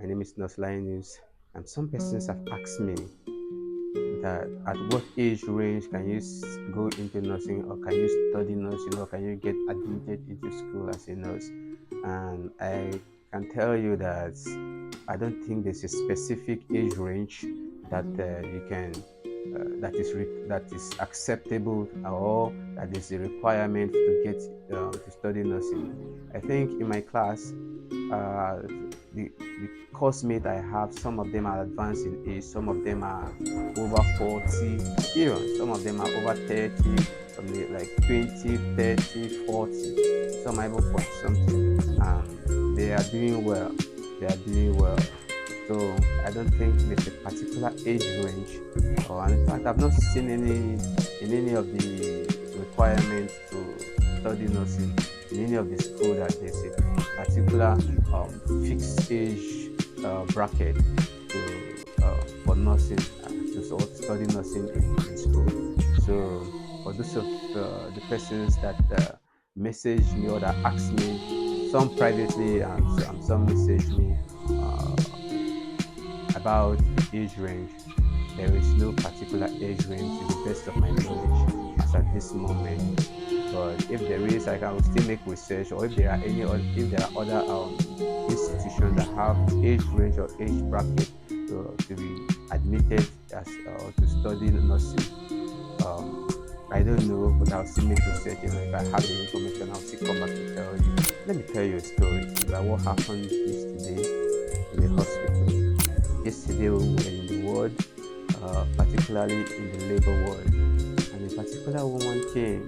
My name is Nurse Linus, and some persons have asked me that at what age range can you go into nursing, or can you study nursing, or can you get admitted into school as a nurse? And I can tell you that I don't think there's a specific age range that you can that is acceptable, or that is a requirement to get to study nursing. I think in my class, the course mate I have, some of them are advanced in age, some of them are over 40, even some of them are over 30, from the like 20, 30, 40, some are even 40 something, and they are doing well. They are doing well. So I don't think there's a particular age range, or in fact I've not seen any of the requirements to study nursing in any of the school that there's a particular fixed age bracket for nursing, to study nursing in school. So for those of the persons that message me or that ask me, some privately and some message me about the age range, there is no particular age range to the best of my knowledge as at this moment. But if there is, I can still make research, or if there are other institutions that have age range or age bracket to be admitted as to study nursing. I don't know, but I'll still make research. If I have the information, I'll still come back to tell you. Let me tell you a story about what happened yesterday in the hospital. Yesterday we were in the ward, particularly in the labor ward, and a particular woman came,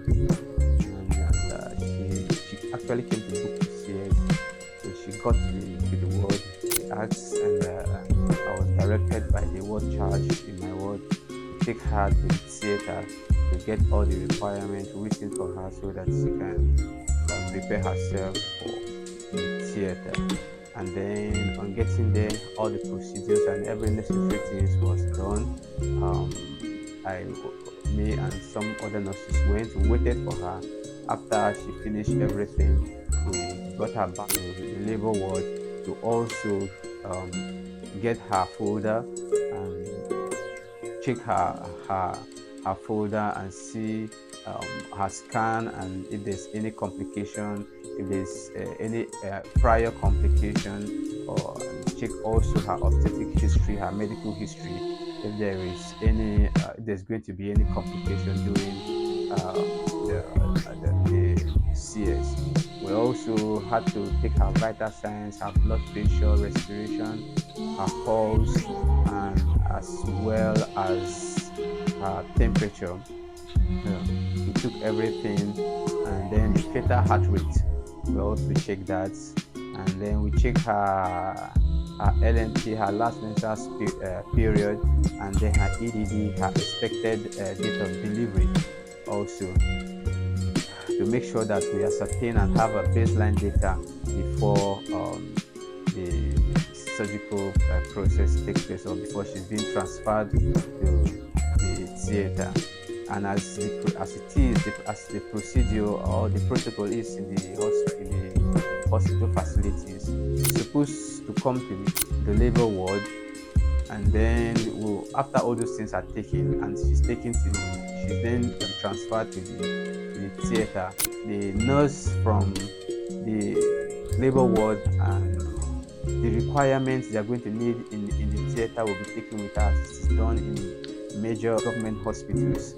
and she actually came to book PCS. So she got to the ward, she asked, and I was directed by the ward charge in my ward to take her to the theater to get all the requirements written for her so that she can prepare herself for the theater. And then on getting there, all the procedures and every necessary things was done. Me and some other nurses waited for her. After she finished everything, we got her back to the labor ward to also get her folder and check her folder and see her scan, and if there's any complication, if there's any prior complication, or check also her obstetric history, her medical history, if there is any if there's going to be any complication during the CS. We also had to take her vital signs, her blood pressure, respiration, her pulse, and as well as her temperature. We took everything, and then the fetal heart rate, we also check that, and then we check her LNP, her last menstrual period, and then her EDD, her expected date of delivery, also, to make sure that we ascertain and have a baseline data before the surgical process takes place, or before she's being transferred to the theater. And as the procedure or the protocol is in the hospital facilities, she's supposed to come to the labor ward, and then after all those things are taken and she's then transferred to the theater. The nurse from the labor ward and the requirements they are going to need in the theater will be taken with us. It's done in major government hospitals,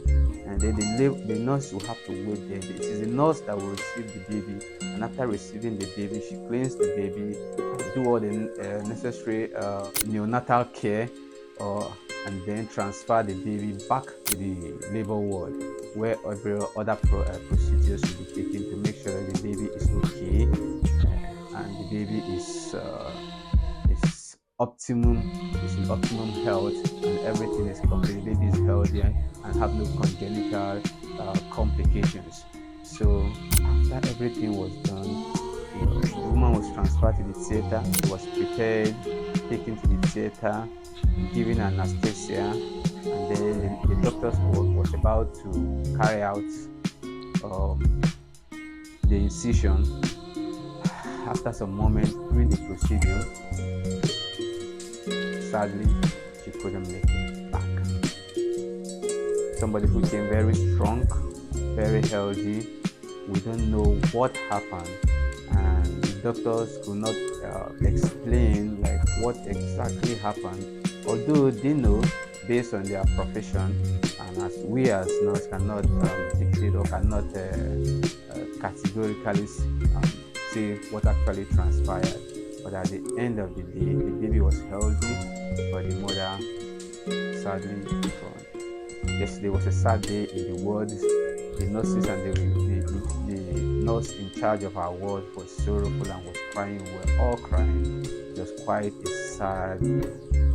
and then the nurse will have to wait there. It is the nurse that will receive the baby, and after receiving the baby, she cleans the baby and do all the necessary neonatal care, and then transfer the baby back to the labor ward, where every other procedures will be taken to make sure that the baby is okay, and the baby is in optimum health, and everything is complete. The baby is healthy and have no congenital complications. So after everything was done, the woman was transferred to the theater. She was prepared, taken to the theater, given anesthesia, and then the doctor was about to carry out the incision. After some moment during the procedure, sadly, she couldn't make it back. Somebody who came very strong, very healthy. We don't know what happened, and the doctors could not explain like what exactly happened. Although they know based on their profession, and as we as nurse cannot dictate or cannot categorically say what actually transpired. But at the end of the day, the baby was healthy, but the mother sadly gone. Yesterday was a sad day in the ward. The nurses and the nurse in charge of our ward was sorrowful and was crying. We were all crying. It was quite a sad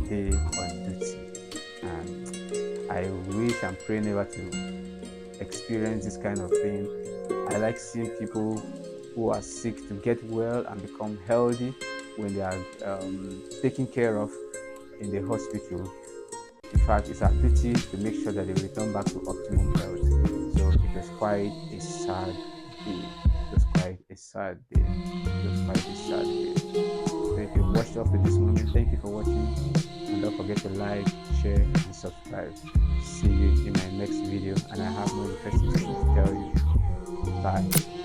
day on duty. And I wish and pray never to experience this kind of thing. I like seeing people who are sick to get well and become healthy when they are taken care of in the hospital. In fact, it's our duty to make sure that they return back to optimum health. So it was quite a sad day. It was quite a sad day. It was quite a sad day. So if you watched up to this moment, thank you for watching. And don't forget to like, share, and subscribe. See you in my next video. And I have more interesting things to tell you. Bye.